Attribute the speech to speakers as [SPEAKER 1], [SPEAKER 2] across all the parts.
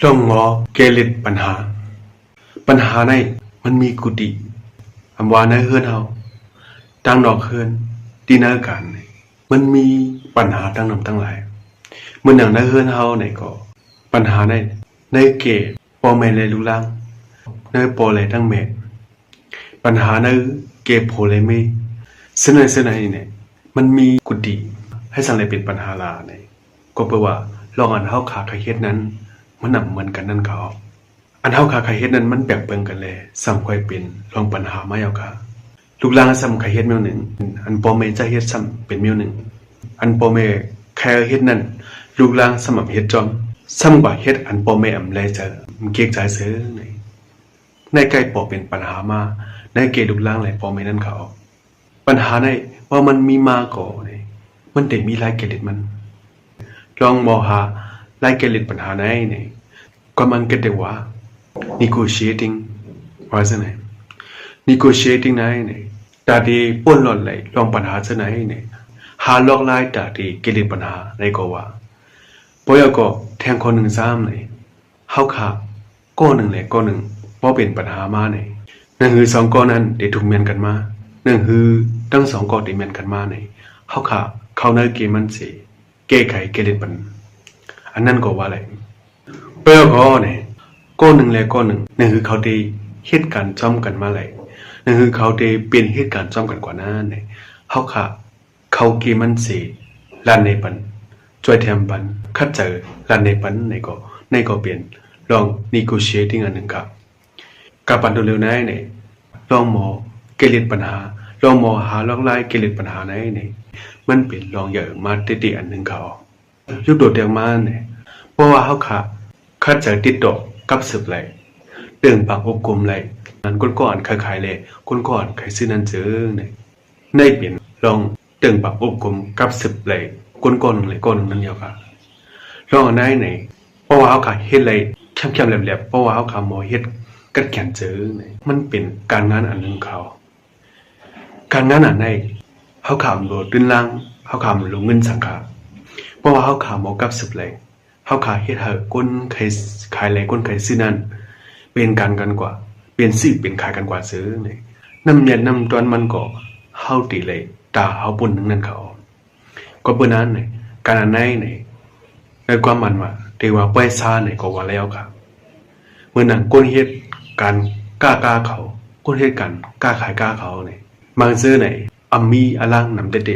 [SPEAKER 1] เรื่องหมอเกลิดปัญหาในมันมีกุฏิอำว่าในเฮือนเฮาตั้งดอกเฮือนที่หน้าการนี่มันมีปัญหาตั้งนำตั้งหลายเมื่ออย่างในเฮือนเฮาไหนก็ปัญหาในเกพ่อแม่เลยรู้ล่างในพ่อเลยทั้งแม่ปัญหาในเกพ่อเลยไม่ซึ่งในเนี่ยมันมีกุฏิให้สังเลยเป็นปัญหาลาเนี่ยก็แปลว่าลองอันเฮาขาใครเฮ็ดนั้นมันนำเหมือนกันนั่นเขาอันเฮาขาใครเฮ็ดนั้นมันแปลกเบิ่งกันเลยซ้ำค่อยเป็นลองปัญหามาเอาค่ะลูกหลานซ้ำใครเฮ็ดแนวหนึ่งอันพ่อแม่จะเฮ็ดซ้ำเป็นแนวหนึ่งอันพ่อแม่ใครเฮ็ดนั้นลูกหลานซ้ำเฮ็ดจอมซ้ำกว่าเฮ็ดอันพ่อแม่อำแลเจอมันเกียกใจซื้อในใกล้ปอเป็นปัญหามาในเกลูกหลานหลายพ่อแม่นั่นเขาปัญหาในว่ามันมีมาก่อนี่มันได้มีหลายเกล็ดมันลองมองหาหลายเกล็ดปัญหาในนี่ก็มันก็ได้ว่า negotiating ว่าซะไหน negotiating ไหนนี่ตาดีป่นหล่นไหลลองปัญหาซะไหนนี่หาลอกลายตาดีเกล็ดปัญหาในก็ว่าบ่อยก็แทงคนหนึ่งซ้ำนี่เฮาขาก้อหนึ่งแหละก้อหนึ่งบ่เป็นปัญหามานี่นั่นคือสองก้อนั้นได้ถูกแม่นกันมานั่นคือทั้งสองก้อได้แม่นกันมานี่เฮาขาเข้าในเกมมันสิแก้ไขเกล็ดปัญหาอันนั้นก็ว่าอะไรเปิ้ลก็เนี่ยก้อนหนึ่งเลยก้อนหนึ่งนั่นคือเขาได้เหตุการณ์จ้อมกันมาเลยนั่นคือเขาได้เป็นเหตุการณ์จ้อมกันกว่านั้นเนี่ยเขาเกมันสีลันในปันช่วยแทมปันคัดเจอลันในปันในก็เปลี่ยนลอง negotiating อันหนึ่งครับกับปันดูเร็วๆเนี่ยลองมอเกลิดปัญหาลองมอหาลองไล่เกลิดปัญหาในเนี่ยมันเป็นลองเยอะมาติดอันหนึ่งเขายุคโดดเดี่ยวมาเนี่ยเพราะว่าเขาคัดเจอติดดอกกับสืบเลยเรื่องปากอบกลมเลยนั้นก้นก่อนขายเลยก้นก่อนขายซื้อนั้นเจอเนี่ยในเปลี่ยนลองเรื่องปากอบกลมกับสืบเลยก้นก่อนเลยก้อนนั่นเดียวกันลองอันไหนเนี่ยเพราะว่าเขาขายเฮ็ดเลยเข้มๆแหลมๆเพราะว่าเขาขายหมอเฮ็ดกัดแขนเจอเนี่ยมันเป็นการงานอันหนึ่งเขาการงานอันไหนเขาขายโดดดิ้นล่างเขาขายลงเงินสังขารเพราะว่าเขาขายหมอกับสืบเลยเขาขายเฮ็ดเหอะก้นขายอะไรก้นขายซื้อนั่นเป็นการกันกว่าเป็นซื้อเป็นขายกันกว่าซื้อเนี่ยน้ำเย็นน้ำตอนมันก็เฮาตีเลยตาเฮาปุ่นทั้งนั้นเขาก็เปิ้นนั้นเนี่ยการอันไหนเนี่ยในความมันว่าที่ว่าปล่อยซาเนี่ยก็ว่าแล้วครับเมื่อนั้นก้นเฮ็ดการกล้าเขาก้นเฮ็ดกันกล้าขายกล้าเขาเนี่ยบางซื้อเนี่ยอัมมีอลังนำเด็ด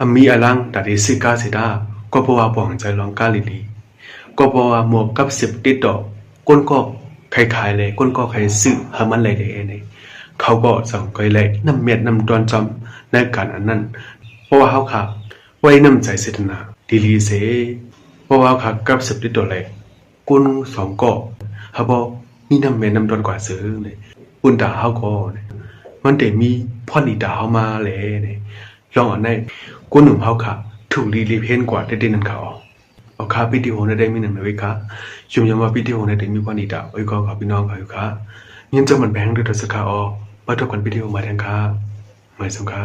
[SPEAKER 1] อัมมีอลังตัดสิกาสิดาก็เพราะว่าปองใจลองกาลีก็เพราะว่าหมวกกับ10ติดดอกก้นก็ขายเลยก้นก็ขายซื้อหามันเลยเนี่ยเขาก็สั่งไว้เลยน้ำเม็ดน้ำตอนจำในการอันนั้นเพราะว่าเขาขาไว้น้ำใจเสตนาดีลีเสเพราะว่าขากับ10ติดดอกเลยก้น2ก็เขาบอกมีน้ำเม็ดน้ำตอนกว่าซื้อเลยปุ่นตาเขาก็มันแต่มีพ่อนีตาเขามาเลยเนี่ยลองอันไหนก้นหนุ่มเขาขาถูกรีเพนกว่าได้นั่นเขาเอาค่าวิดีโอได้มีหนึ่งไว้ค่ะชมยังว่าวิดีโอได้มีความดีดาวไอ้ก็ขอพี่น้องค่ะอยู่ค่ะยังจะมันแบงค์ด้วยตัวสกาออมาทบกันวิดีโอมาแทงค่ะไม่สงค่ะ